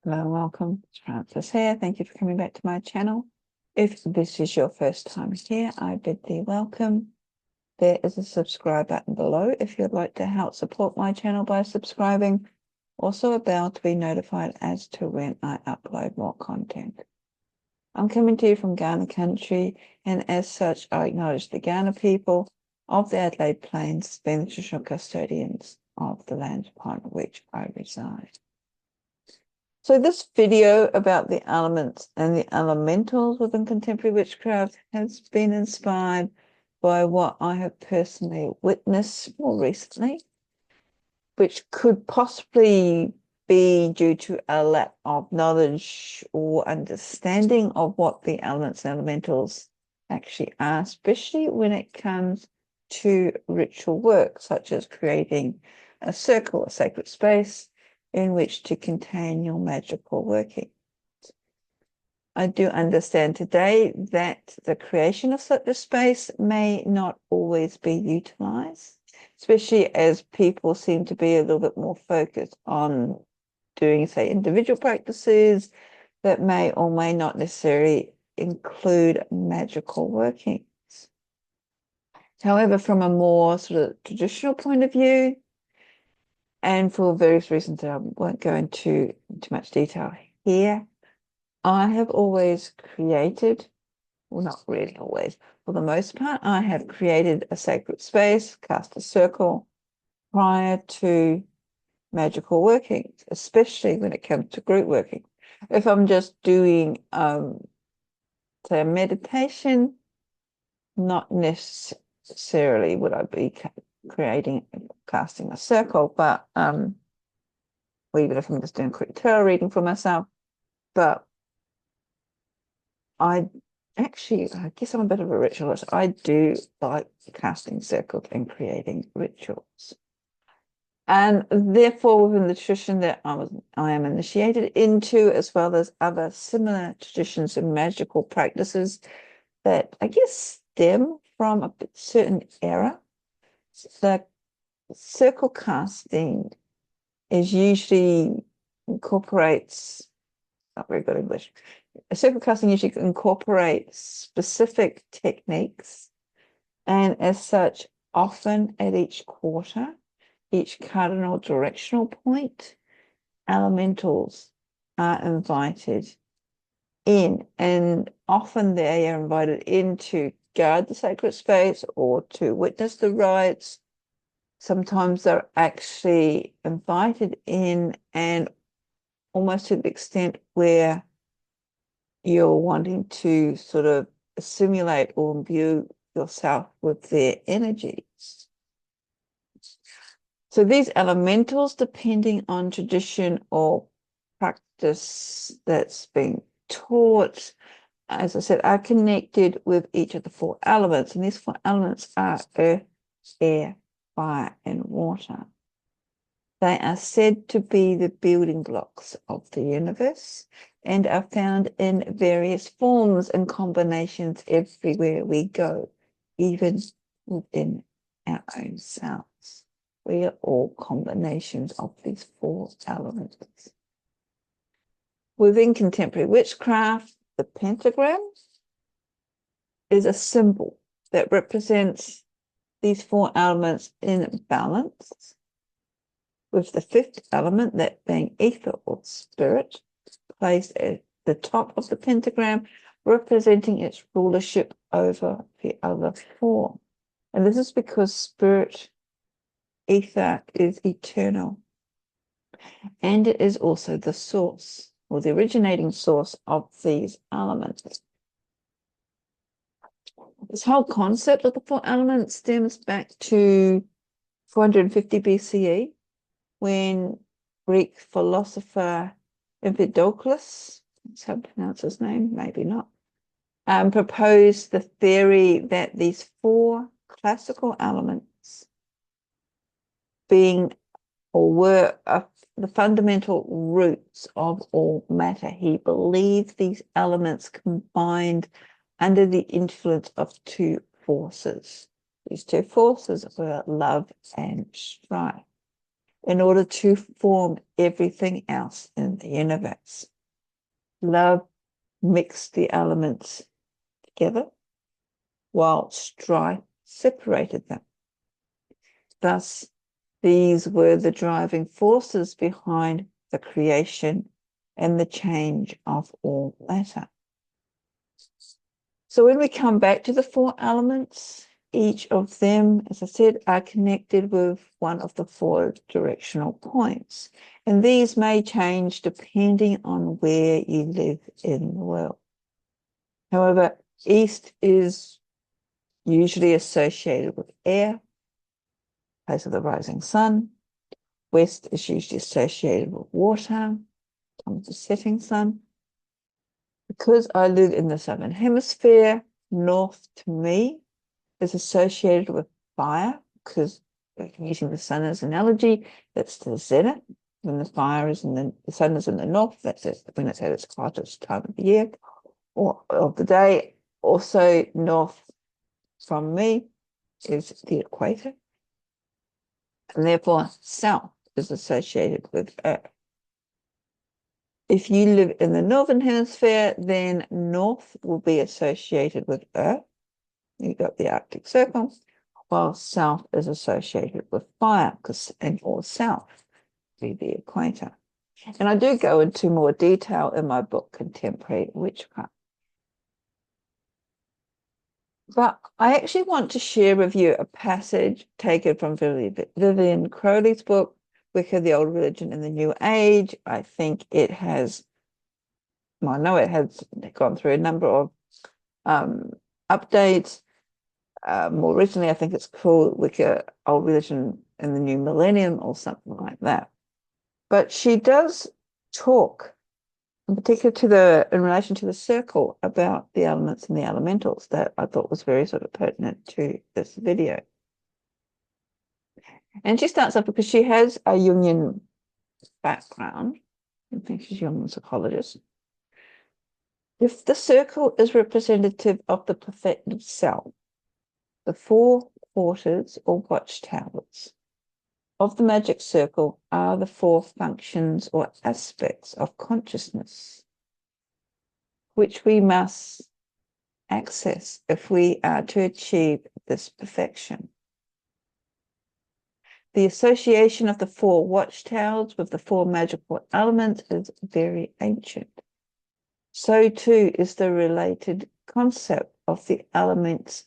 Hello and welcome. It's Francis here. Thank you for coming back to my channel. If this is your first time here, I bid thee welcome. There is a subscribe button below if you'd like to help support my channel by subscribing. Also a bell to be notified as to when I upload more content. I'm coming to you from Ghana country, and as such, I acknowledge the Ghana people of the Adelaide Plains, being the traditional custodians of the land upon which I reside. So this video about the elements and the elementals within contemporary witchcraft has been inspired by what I have personally witnessed more recently, which could possibly be due to a lack of knowledge or understanding of what the elements and elementals actually are, especially when it comes to ritual work, such as creating a circle, a sacred space, in which to contain your magical working. I do understand today that the creation of such a space may not always be utilized, especially as people seem to be a little bit more focused on doing, say, individual practices that may or may not necessarily include magical workings. However, from a more sort of traditional point of view, and for various reasons that I won't go into too much detail here, I have always created, well, not really always, for the most part, I have created a sacred space, cast a circle prior to magical workings, especially when it comes to group working. If I'm just doing, say, a meditation, not necessarily would I be casting a circle, but or even if I'm just doing a quick tarot reading for myself. But I guess I'm a bit of a ritualist. I do like casting circles and creating rituals. And therefore, within the tradition that I am initiated into, as well as other similar traditions and magical practices that I guess stem from a certain era, the circle casting is usually incorporates, not very good English. Circle casting usually incorporates specific techniques, and as such, often at each quarter, each cardinal directional point, elementals are invited in, and often they are invited in to guard the sacred space or to witness the rites. Sometimes they're actually invited in, and almost to the extent where you're wanting to sort of simulate or imbue yourself with their energies. So these elementals, depending on tradition or practice that's being taught, as I said, are connected with each of the four elements. And these four elements are earth, air, fire, and water. They are said to be the building blocks of the universe and are found in various forms and combinations everywhere we go, even within our own selves. We are all combinations of these four elements. Within contemporary witchcraft, the pentagram is a symbol that represents these four elements in balance, with the fifth element, that being ether or spirit, placed at the top of the pentagram, representing its rulership over the other four. And this is because spirit, ether, is eternal. And it is also the source, or the originating source of these elements. This whole concept of the four elements stems back to 450 BCE, when Greek philosopher Empedocles, that's how to pronounce his name, maybe not, proposed the theory that these four classical elements being or were the fundamental roots of all matter. He believed these elements combined under the influence of two forces. These two forces were love and strife. in order to form everything else in the universe. Love mixed the elements together, while strife separated them. Thus, these were the driving forces behind the creation and the change of all matter. So when we come back to the four elements, each of them, as I said, are connected with one of the four directional points. And these may change depending on where you live in the world. However, east is usually associated with air, place of the rising sun. West is usually associated with water, time of the setting sun. Because I live in the southern hemisphere, north to me is associated with fire, because using the sun as an analogy, that's the zenith. When the fire is in the sun is in the north, that's it, when it's at its hottest time of the year or of the day. Also, north from me is the equator, and therefore south is associated with earth. If you live in the northern hemisphere, then north will be associated with earth. You've got the Arctic Circle, while south is associated with fire, because or south be the equator. And I do go into more detail in my book, Contemporary Witchcraft. But I actually want to share with you a passage taken from Vivian Crowley's book, Wicca, the Old Religion and the New Age. I think it has, well, I know it has gone through a number of updates. More recently, I think it's called Wicca, Old Religion and the New Millennium or something like that. But she does talk, in particular in relation to the circle, about the elements and the elementals, that I thought was very sort of pertinent to this video. And she starts off because she has a Jungian background. I think she's a Jungian psychologist. If the circle is representative of the perfected self, the four quarters or watchtowers of the magic circle are the four functions or aspects of consciousness, which we must access if we are to achieve this perfection. The association of the four watchtowers with the four magical elements is very ancient. So too is the related concept of the elements,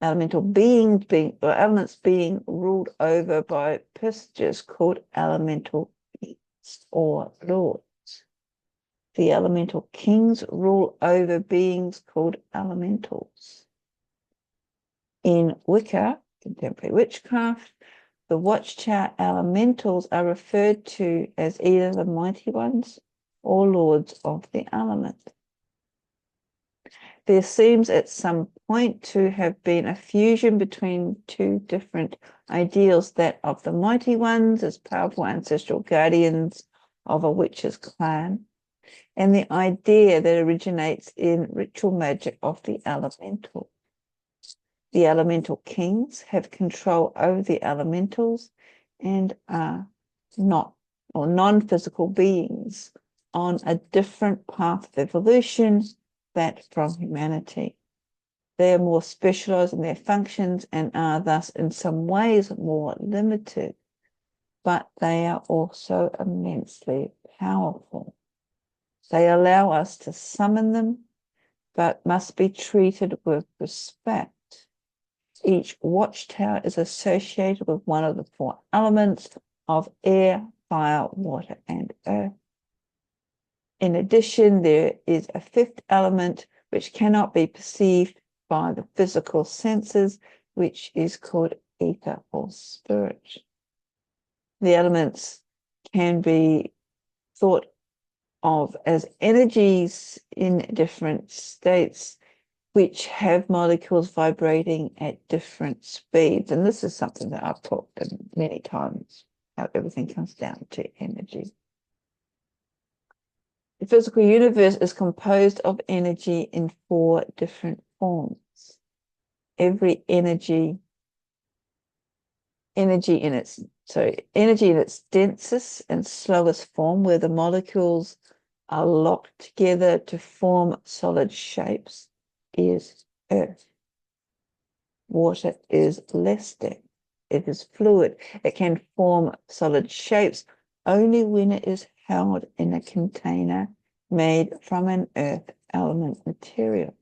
elemental beings being, or elements being ruled over by personages called elemental beings or lords. The elemental kings rule over beings called elementals. In Wicca, contemporary witchcraft, the watchtower elementals are referred to as either the mighty ones or lords of the element. There seems at some point to have been a fusion between two different ideals, that of the mighty ones as powerful ancestral guardians of a witch's clan, and the idea that originates in ritual magic of the elemental. The elemental kings have control over the elementals and are not, or non-physical beings on a different path of evolution that from humanity. They are more specialized in their functions and are thus in some ways more limited, but they are also immensely powerful. They allow us to summon them, but must be treated with respect. Each watchtower is associated with one of the four elements of air, fire, water, and earth. In addition, there is a fifth element which cannot be perceived by the physical senses, which is called ether or spirit. The elements can be thought of as energies in different states, which have molecules vibrating at different speeds. And this is something that I've talked many times, how everything comes down to energy. The physical universe is composed of energy in four different forms. Every energy in its So energy in its densest and slowest form, where the molecules are locked together to form solid shapes, is earth. Water is less dense. It is fluid. It can form solid shapes only when it is held in a container made from an earth element material.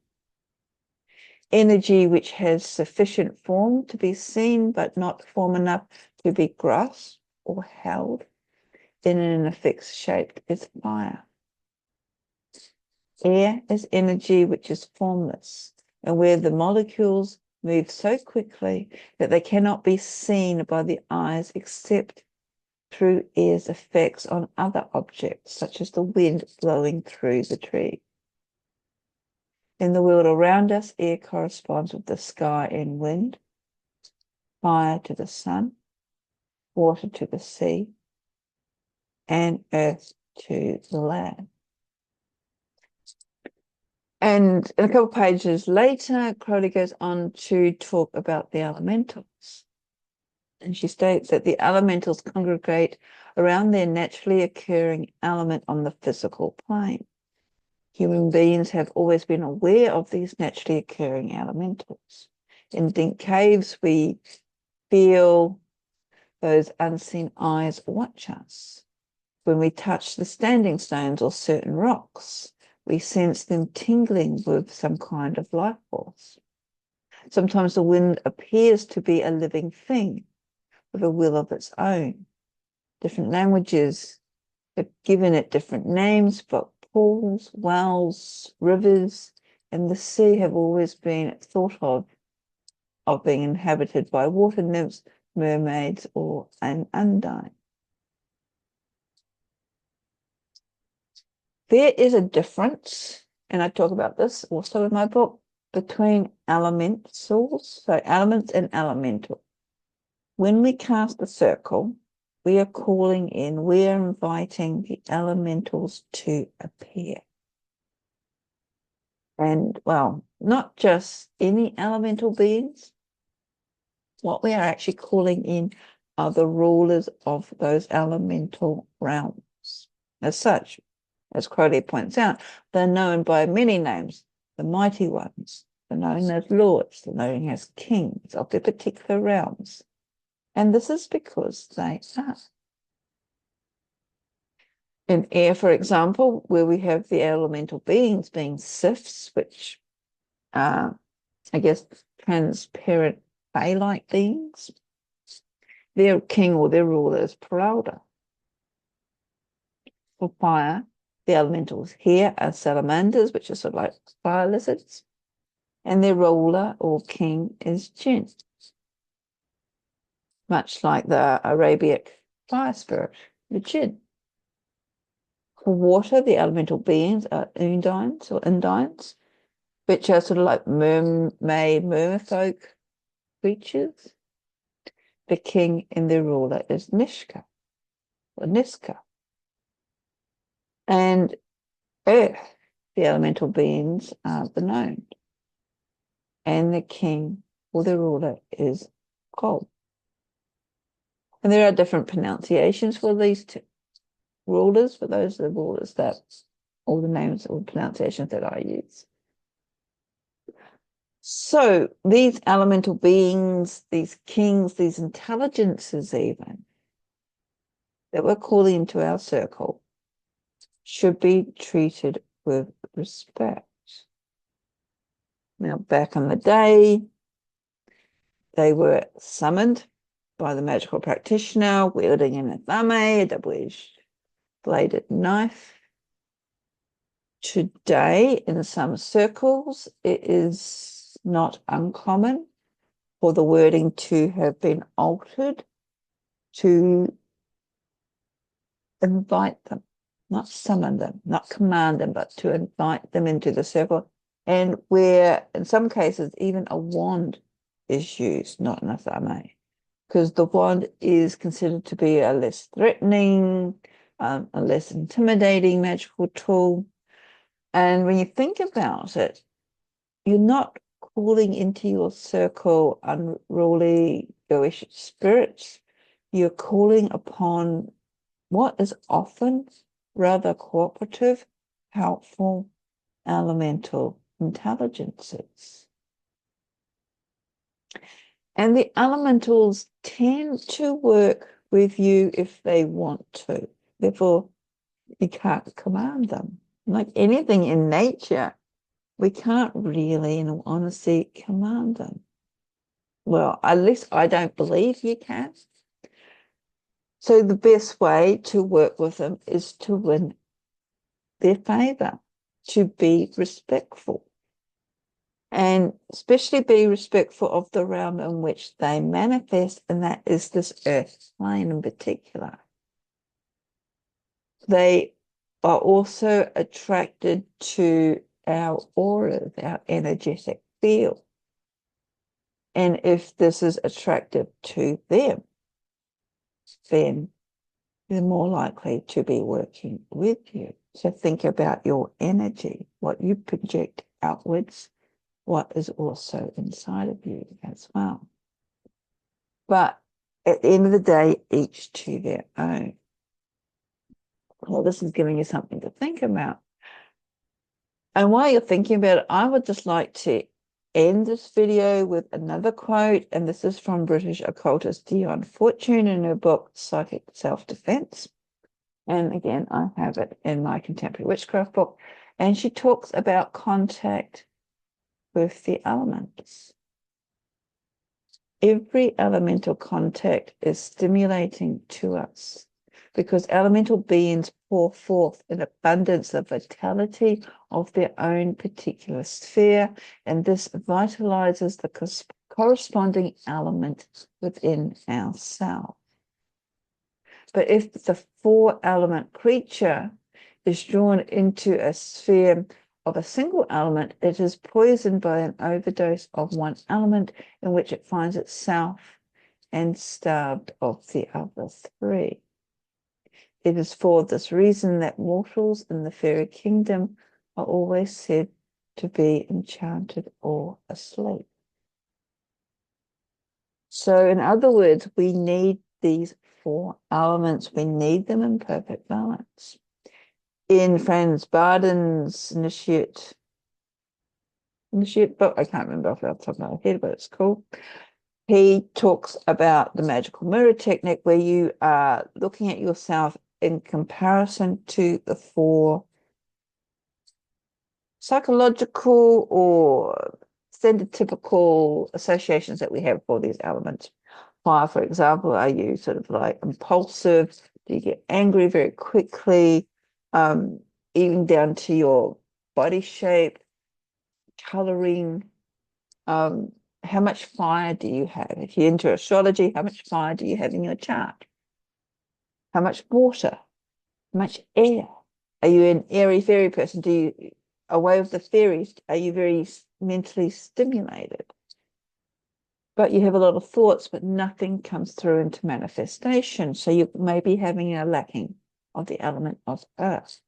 Energy which has sufficient form to be seen but not form enough to be grasped or held in an affixed shape is fire. Air is energy which is formless, and where the molecules move so quickly that they cannot be seen by the eyes except through air's effects on other objects, such as the wind blowing through the tree. In the world around us, air corresponds with the sky and wind, fire to the sun, water to the sea, and earth to the land. And a couple of pages later, Crowley goes on to talk about the elementals. And she states that the elementals congregate around their naturally occurring element on the physical plane. Human beings have always been aware of these naturally occurring elementals. In deep caves, we feel those unseen eyes watch us. When we touch the standing stones or certain rocks, we sense them tingling with some kind of life force. Sometimes the wind appears to be a living thing with a will of its own. Different languages have given it different names, but pools, wells, rivers, and the sea have always been thought of being inhabited by water nymphs, mermaids, or an undine. There is a difference, and I talk about this also in my book, between elementals, so elements and elemental. When we cast a circle, we are calling in, we are inviting the elementals to appear. And, well, not just any elemental beings. What we are actually calling in are the rulers of those elemental realms. As such, as Crowley points out, they're known by many names. The mighty ones, they're known as lords, they're known as kings of their particular realms. And this is because they are. In air, for example, where we have the elemental beings being sifts, which are, I guess, transparent clay-like beings, their king or their ruler is Peralta. For fire, the elementals here are salamanders, which are sort of like fire lizards, and their ruler or king is Jinn, much like the Arabic fire spirit, the Jinn. For water, the elemental beings are undines or undines, which are sort of like mermaid, merfolk creatures. The king and the ruler is Nishka or Niska. And earth, the elemental beings are the known. And the king or the ruler is Kol. And there are different pronunciations for these two rulers, but those are the rulers that, all the names or pronunciations that I use. So these elemental beings, these kings, these intelligences even, that we're calling into our circle, should be treated with respect. Now, back in the day, they were summoned by the magical practitioner wielding an witchcraft, a double-edged bladed knife. Today, in some circles, it is not uncommon for the wording to have been altered to invite them, not summon them, not command them, but to invite them into the circle. And where, in some cases, even a wand is used, not an witchcraft, because the wand is considered to be a less threatening, a less intimidating magical tool. And when you think about it, you're not calling into your circle unruly, ghost spirits. you're calling upon what is often rather cooperative, helpful, elemental intelligences. And the elementals tend to work with you if they want to. Therefore, you can't command them. Like anything in nature, we can't really, in all honesty, command them. Well, at least I don't believe you can. So the best way to work with them is to win their favor, to be respectful, and especially be respectful of the realm in which they manifest, and that is this earth plane in particular. They are also attracted to our auras, our energetic field. And if this is attractive to them, then they're more likely to be working with you. So think about your energy, what you project outwards, what is also inside of you as well. But at the end of the day, each to their own. Well, this is giving you something to think about. And while you're thinking about it, I would just like to end this video with another quote, and this is from British occultist Dion Fortune in her book, Psychic Self-Defense. And again, I have it in my Contemporary Witchcraft book. And she talks about contact with the elements. Every elemental contact is stimulating to us because elemental beings pour forth an abundance of vitality of their own particular sphere, and this vitalizes the corresponding element within ourselves. But if the four-element creature is drawn into a sphere of a single element, it is poisoned by an overdose of one element in which it finds itself and starved of the other three. It is for this reason that mortals in the fairy kingdom are always said to be enchanted or asleep. So in other words, we need these four elements. We need them in perfect balance. In Franz Barden's initiate book, I can't remember off the top of my head, but it's cool. He talks about the magical mirror technique where you are looking at yourself in comparison to the four psychological or standard typical associations that we have for these elements. Fire, for example, are you sort of like impulsive? Do you get angry very quickly? Even down to your body shape, coloring, how much fire do you have? If you're into astrology, how much fire do you have in your chart? How much water? How much air? Are you an airy fairy person? Do you, away with the fairies, are you very mentally stimulated? But you have a lot of thoughts, but nothing comes through into manifestation. So you may be having a lacking of the element of earth.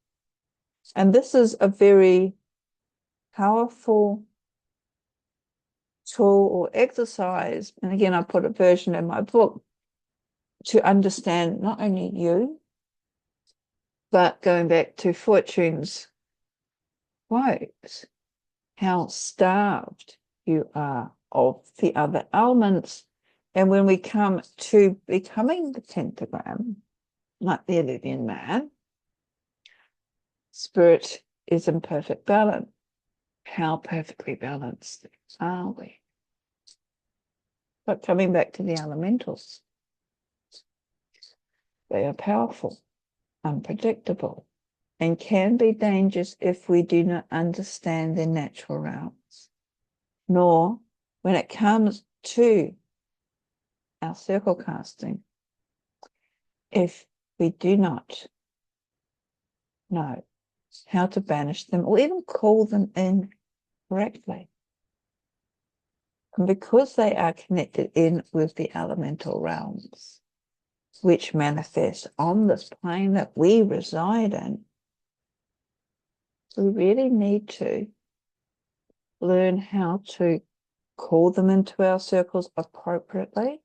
And this is a very powerful tool or exercise. And again, I put a version in my book to understand not only you, but going back to Fortune's quotes, how starved you are of the other elements. And when we come to becoming the pentagram, like the Olympian man, spirit is in perfect balance. How perfectly balanced are we? But coming back to the elementals, they are powerful, unpredictable, and can be dangerous if we do not understand their natural realms. Nor, when it comes to our circle casting, if we do not know how to banish them or even call them in correctly. And because they are connected in with the elemental realms, which manifest on this plane that we reside in, we really need to learn how to call them into our circles appropriately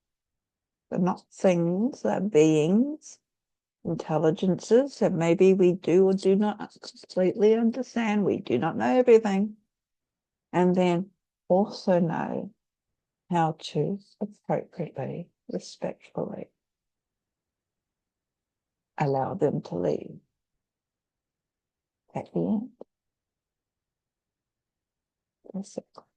They're not things, they're beings, intelligences that maybe we do or do not completely understand. We do not know everything. And then also know how to appropriately, respectfully allow them to leave at the end. Basically.